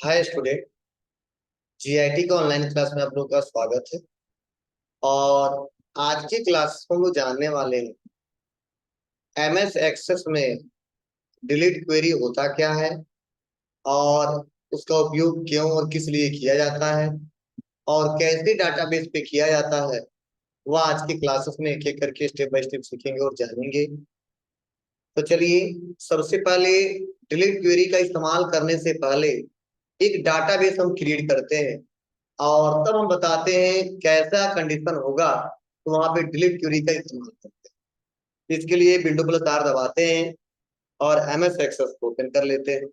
Hi student. GIT का online class में आप लोगों का स्वागत है। और आज की क्लास में हम लोग जानने वाले हैं एमएस एक्सेस में डिलीट क्वेरी होता क्या है और उसका उपयोग क्यों और किस लिए किया जाता है और कैसे डाटाबेस पे किया जाता है। वह आज की क्लासेस में एक एक करके स्टेप बाय स्टेप सीखेंगे और जानेंगे। तो चलिए, सबसे पहले डिलीट क्वेरी का इस्तेमाल करने से पहले एक डाटाबेस हम क्रिएट करते हैं और तब हम बताते हैं कैसा कंडीशन होगा तो वहां पे डिलीट क्वेरी का इस्तेमाल करते हैं। इसके लिए विंडो प्लस आर दबाते हैं और एमएस एक्सेस को ओपन कर लेते हैं।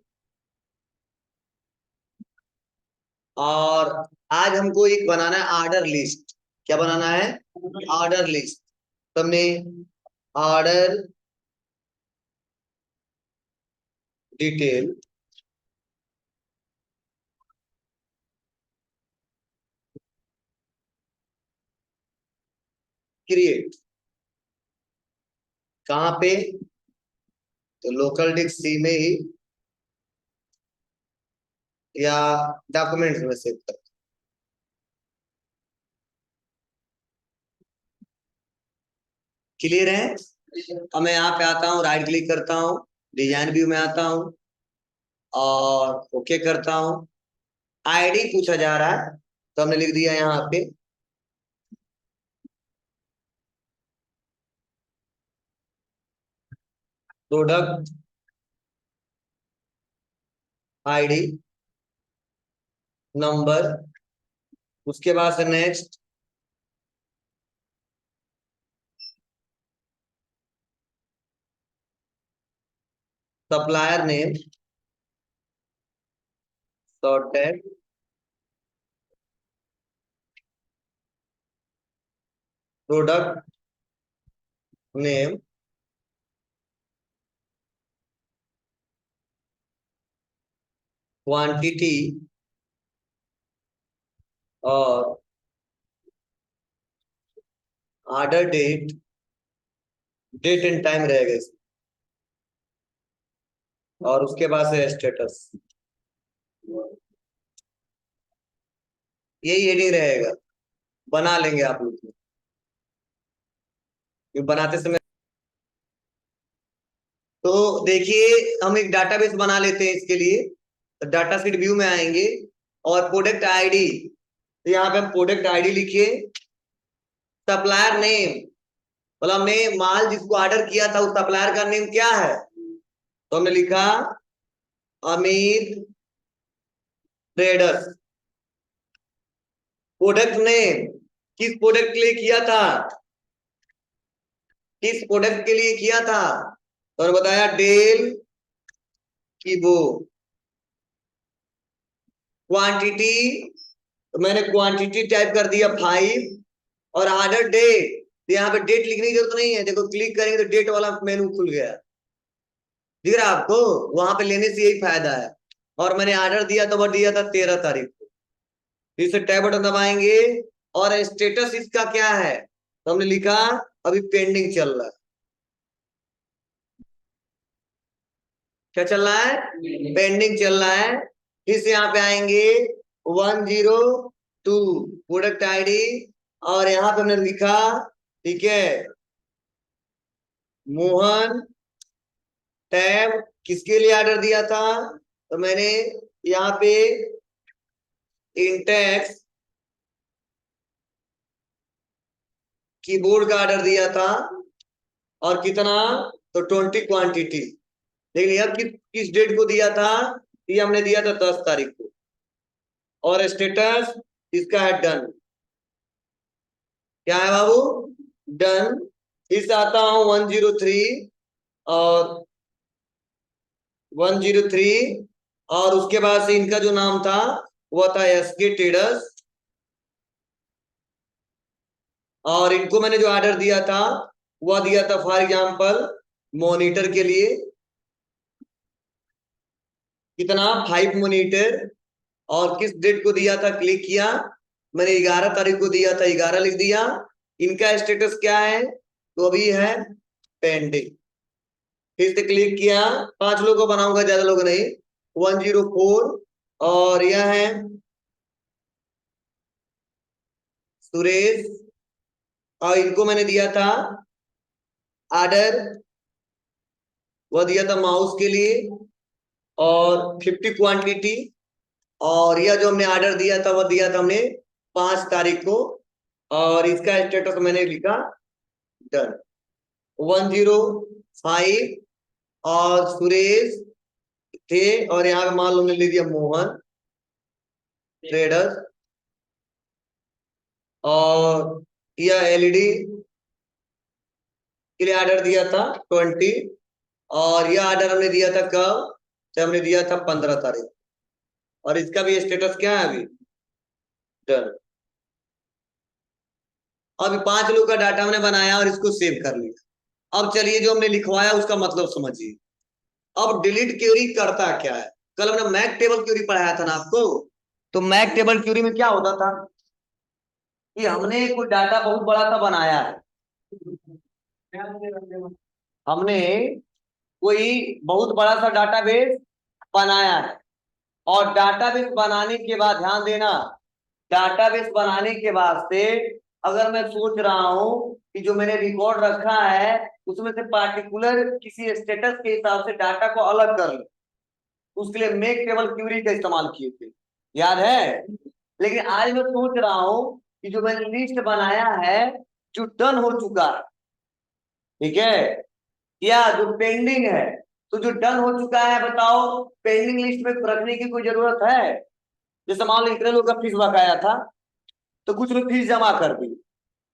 और आज हमको एक बनाना है ऑर्डर लिस्ट। क्या बनाना है? Order list. तो हमने ऑर्डर डिटेल क्रिएट कहाँ पे? तो लोकल डिस्क सी में ही या डॉक्यूमेंट्स में सेव कर। क्लियर है? अब मैं यहाँ पे आता हूँ, राइट क्लिक करता हूँ, डिजाइन व्यू में आता हूँ और ओके करता हूँ। आईडी पूछा जा रहा है तो हमने लिख दिया यहाँ पे प्रोडक्ट आईडी नंबर। उसके बाद से next supplier name sorted product name quantity और order date. Date and time रहेगा इसमें। और उसके बाद से स्टेटस। यही हेडिंग रहेगा। बना लेंगे आप लोग, बनाते समय। तो देखिए, हम एक डाटाबेस बना लेते हैं इसके लिए। तो डाटा सीट व्यू में आएंगे और प्रोडक्ट आईडी, तो यहाँ पे हम प्रोडक्ट आईडी लिखिए। सप्लायर नेम, मतलब हमने माल जिसको ऑर्डर किया था उस सप्लायर का नेम क्या है? तो हमने लिखा अमित ट्रेडर्स। प्रोडक्ट नेम किस प्रोडक्ट के लिए किया था? किस प्रोडक्ट के लिए किया था? तो हमने बताया डेल की वो। क्वांटिटी, तो मैंने क्वांटिटी टाइप कर दिया 5। और ऑर्डर डेट, तो यहाँ पे डेट लिखने की जरूरत नहीं है। देखो, क्लिक करेंगे तो डेट वाला मेनू खुल गया। दिख रहा है आपको? वहां पे लेने से यही फायदा है। और मैंने ऑर्डर दिया तो वो दिया था 13 तारीख को। इसे टैब बटन दबाएंगे और स्टेटस इसका क्या है? तो हमने लिखा अभी पेंडिंग चल रहा है। क्या चल रहा है? पेंडिंग चल रहा है। फिर से यहाँ पे आएंगे 102 प्रोडक्ट आईडी। और यहाँ पे हमने लिखा, ठीक है, मोहन टैब किसके लिए ऑर्डर दिया था? तो मैंने यहाँ पे इंटेक्स कीबोर्ड का ऑर्डर दिया था। और कितना? तो 20 क्वांटिटी। लेकिन यह किस डेट को दिया था? ये हमने दिया था 10 तारीख को। और स्टेटस इसका है डन। क्या है बाबू? डन। इस आता हूं 103 और 103। और उसके बाद से इनका जो नाम था वो था एसके ट्रेडर्स। और इनको मैंने जो ऑर्डर दिया था वह दिया था फॉर एग्जाम्पल मॉनिटर के लिए। कितना? 5 मॉनिटर। और किस डेट को दिया था? क्लिक किया, मैंने 11 तारीख को दिया था, 11 लिख दिया। इनका स्टेटस क्या है? तो अभी है पेंडिंग। फिर से क्लिक किया, 5 लोगों को बनाऊंगा, ज्यादा लोग नहीं। 104 और यह है सुरेश, और इनको मैंने दिया था आर्डर, वह दिया था माउस के लिए, और 50 क्वांटिटी। और यह जो हमने ऑर्डर दिया था वह दिया था हमने 5 तारीख को, और इसका स्टेटस मैंने लिखा डन। 105 और सुरेश थे, और यहाँ पे मान लो ले दिया मोहन ट्रेडर्स, और यह एलईडी के लिए ऑर्डर दिया था 20, और यह ऑर्डर हमने दिया था कब, तो हमने दिया था 15 तारीख, और इसका भी स्टेटस क्या है अभी डन। अब 5 लोग का डाटा हमने बनाया और इसको सेव कर लिया। अब चलिए जो हमने लिखवाया उसका मतलब समझिए। अब डिलीट क्वेरी करता क्या है, कल हमने मैक टेबल क्वेरी पढ़ाया था ना आपको। तो मैक टेबल क्वेरी में क्या होता था कि हमने कोई डाटा बहुत बड़ा सा बनाया है, हमने कोई बहुत बड़ा सा डाटाबेस बनाया है, और डाटाबेस बनाने के बाद ध्यान देना, डाटाबेस बनाने के बाद से अगर मैं सोच रहा हूं कि जो मैंने रिकॉर्ड रखा है उसमें से पार्टिकुलर किसी स्टेटस के हिसाब से डाटा को अलग कर लूं, उसके लिए मेक टेबल क्यूरी का इस्तेमाल किए थे, याद है। लेकिन आज मैं सोच रहा हूं कि जो मैंने लिस्ट बनाया है जो डन हो चुका है, ठीक है, या जो पेंडिंग है, तो जो डन हो चुका है बताओ पेंडिंग लिस्ट में रखने की कोई जरूरत है। जैसे मान लो इतने लोग का फीस बकाया था, तो कुछ लोग फीस जमा कर दी,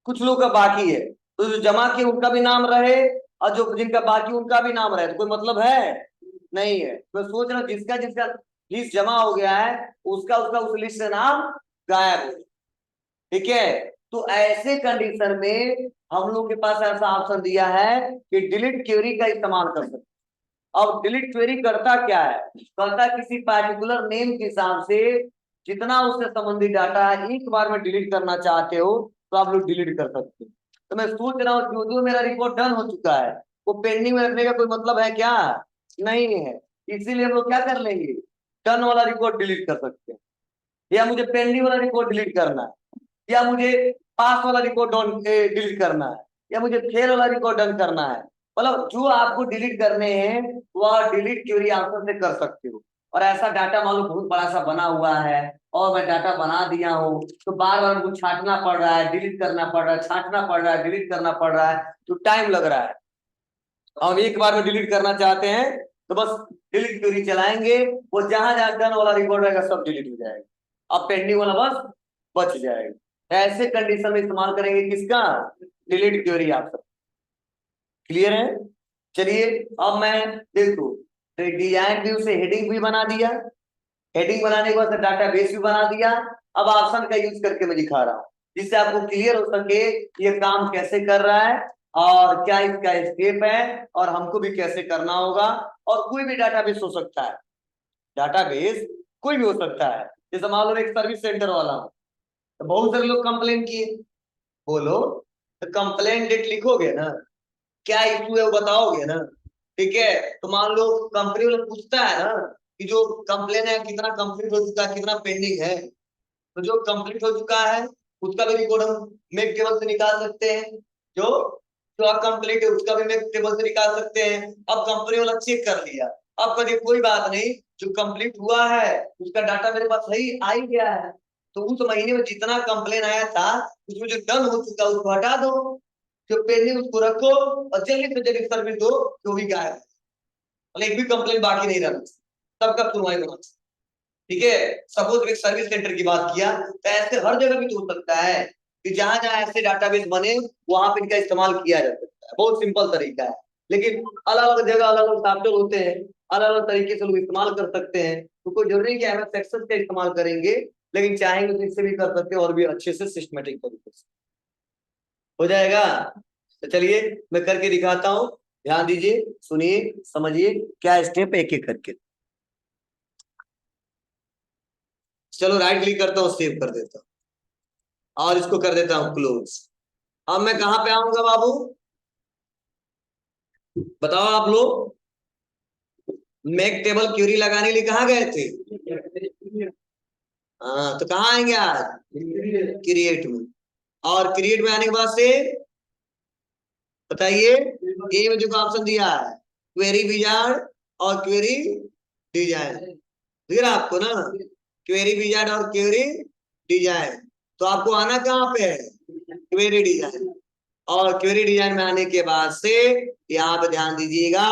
कुछ लोग का बाकी है, तो जो जमा किए उनका भी नाम रहे, और जो जिनका बाकी उनका भी नाम रहे, तो कोई मतलब है नहीं है। मैं सोच रहा हूँ जिसका जिसका लिस्ट जमा हो गया है उसका उसका उस लिस्ट से नाम गायब हो, ठीक है। तो ऐसे कंडीशन में हम लोग के पास ऐसा ऑप्शन दिया है कि डिलीट क्वेरी का इस्तेमाल कर सकते। अब डिलीट क्वेरी करता क्या है, करता किसी पार्टिकुलर नेम के हिसाब से जितना उससे संबंधित डाटा है एक बार में डिलीट करना चाहते हो तो आप लोग डिलीट कर सकते हो। तो मैं सोच रहा हूँ जो जो मेरा रिकॉर्ड डन हो चुका है वो पेंडिंग में रखने का कोई मतलब है क्या, नहीं है। इसीलिए हम लोग क्या कर लेंगे, डन वाला रिकॉर्ड डिलीट कर सकते हैं, या मुझे पेंडिंग वाला रिकॉर्ड डिलीट करना है, या मुझे पास वाला रिकॉर्ड डिलीट करना है, या मुझे फेल वाला रिकॉर्ड डन करना है, मतलब जो आपको डिलीट करने हैं वह डिलीट क्वेरी आंसर से कर सकते हो। और ऐसा डाटा मान लो बहुत बड़ा सा बना हुआ है और मैं डाटा बना दिया हूँ, तो बार बार हमको छांटना पड़ रहा है, डिलीट करना पड़ रहा है, छांटना पड़ रहा है, डिलीट करना पड़ रहा है, तो टाइम लग रहा है। हम एक बार में डिलीट करना चाहते हैं तो बस डिलीट क्वेरी चलाएंगे, वो जहां जहां डन वाला रिकॉर्ड रहेगा सब डिलीट हो जाएगा, अब पेंडिंग वाला बस बच जाएगा। ऐसे कंडीशन में इस्तेमाल करेंगे किसका, डिलीट क्वेरी आप सब, क्लियर है। चलिए अब मैं देखो डिजाइन व्यू से हेडिंग भी बना दिया, हेडिंग बनाने के बाद डाटा बेस भी बना दिया। अब ऑप्शन का यूज करके मैं दिखा रहा हूँ जिससे आपको क्लियर हो सके ये काम कैसे कर रहा है और क्या इसका स्टेप है और हमको भी कैसे करना होगा। और कोई भी डाटाबेस हो सकता है, डाटाबेस कोई भी हो सकता है। जैसे मान लो एक सर्विस सेंटर वाला हो, तो बहुत सारे लोग कंप्लेन किए, बोलो, तो कंप्लेन डेट लिखोगे ना, क्या इशू है वो बताओगे ना, ठीक है। तो मान लो कंपनी वाला पूछता है ना कि जो कंप्लेन है कितना कंप्लीट हो चुका है कितना पेंडिंग है, तो जो कंप्लीट हो चुका है उसका भी रिकॉर्ड हम मेक टेबल से निकाल सकते हैं, जो जो कंप्लीट है उसका भी मेक टेबल से निकाल सकते हैं। अब कंपनी वाला चेक कर लिया, अब कभी कोई बात नहीं, जो कंप्लीट हुआ है उसका डाटा मेरे पास सही आ ही गया है, तो उस महीने में जितना कंप्लेन आया था उसमें जो डन हो चुका उसको हटा दो, जो पेंडिंग उसको रखो, और जल्दी से जल्दी सर्विस दो, जो भी गायब, मतलब एक भी कंप्लेन बाकी नहीं रहना, सबका सुनवाई होना, ठीक है। सपोज एक सर्विस सेंटर की बात किया, तो ऐसे हर जगह भी तो हो सकता है कि जहां जहां ऐसे डाटाबेस बने वहां पे इनका इस्तेमाल किया जा सकता है, बहुत सिंपल तरीका है। लेकिन अलग अलग जगह अलग अलग सॉफ्टवेयर होते हैं, अलग अलग तरीके से लोग इस्तेमाल कर सकते हैं, तो कोई जरूरी नहीं कि एमएस एक्सेस का इस्तेमाल करेंगे, लेकिन चाहेंगे तो इससे भी कर सकते हैं और भी अच्छे से सिस्टमेटिक तरीके से हो जाएगा। तो चलिए मैं करके दिखाता हूँ, ध्यान दीजिए, सुनिए, समझिए क्या स्टेप एक एक करके। चलो राइट क्लिक करता हूँ, सेव कर देता हूँ और इसको कर देता हूँ क्लोज। अब मैं कहां पे आऊंगा बाबू, बताओ आप लोग, मेक टेबल क्यूरी लगाने के लिए कहां गए थे, हाँ, तो कहाँ आएंगे आज? क्रिएट में। और क्रिएट में आने के बाद से बताइए, ए में जो ऑप्शन दिया है क्वेरी विजार्ड और क्वेरी डिजाइन, दिख रहा है आपको ना? क्वेरी विजार्ड और क्वेरी डिजाइन। तो आपको आना कहाँ पे है? Query design. और क्वेरी डिजाइन में आने के बाद से यहाँ पे ध्यान दीजिएगा,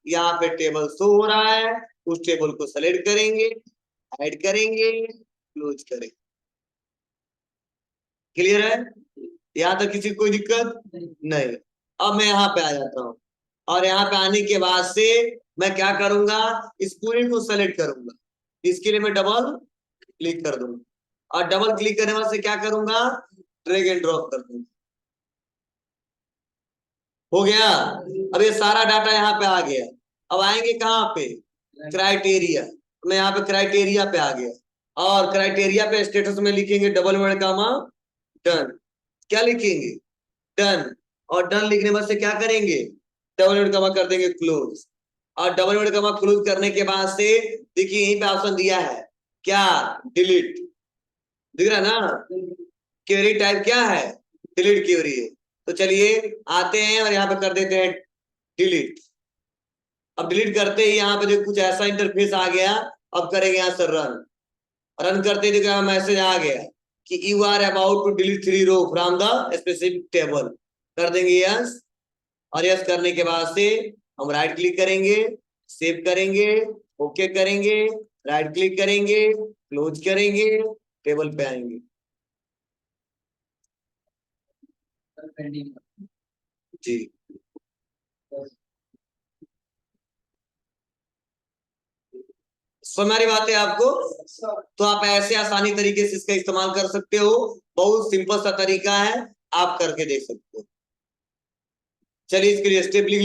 यहाँ पे टेबल शो हो रहा है, उस टेबल को सेलेक्ट करेंगे, ऐड करेंगे, क्लोज करेंगे। क्लियर है? यहाँ तक किसी को कोई दिक्कत नहीं। अब मैं यहाँ पे आ जाता हूँ, और यहाँ पे आने के बाद से मैं क्या करूंगा, इस पूरे को सेलेक्ट करूंगा। इसके लिए मैं डबल क्लिक कर दूंगा, और डबल क्लिक करने बाद से क्या करूंगा, ड्रैग एंड ड्रॉप कर दूंगा। हो गया। अब ये सारा डाटा यहाँ पे आ गया। अब आएंगे कहाँ पे? क्राइटेरिया। मैं यहाँ पे क्राइटेरिया पे आ गया, और क्राइटेरिया पे स्टेटस में लिखेंगे डबल वर्ड कामा डन। क्या लिखेंगे? डन। और डन लिखने बाद से क्या करेंगे, डबल वर्ड कामा कर देंगे क्लोज। और डबल वर्ड कामा क्लोज करने के बाद से देखिए यहीं पे ऑप्शन दिया है क्या, डिलीट, दिख रहा ना? क्वेरी टाइप क्या है? डिलीट क्वेरी है। तो चलिए आते हैं और यहाँ पे कर देते हैं डिलीट। अब डिलीट करते ही यहाँ पे जो कुछ ऐसा इंटरफेस आ गया। अब करेंगे यहाँ से रन। रन करते ही देखो मैसेज आ गया कि you are about to delete 3 row from the specific table. कर देंगे यस, और यस करने के बाद से हम राइट क्लिक करेंगे, सेव करेंगे, ओके करेंगे, राइट क्लिक करेंगे, क्लोज करेंगे, टेबल पे आएंगे। जी, समझ रही बात है आपको? तो आप ऐसे आसानी तरीके से इसका इस्तेमाल कर सकते हो। बहुत सिंपल सा तरीका है, आप करके देख सकते हो। चलिए इसके लिए स्टेप लिख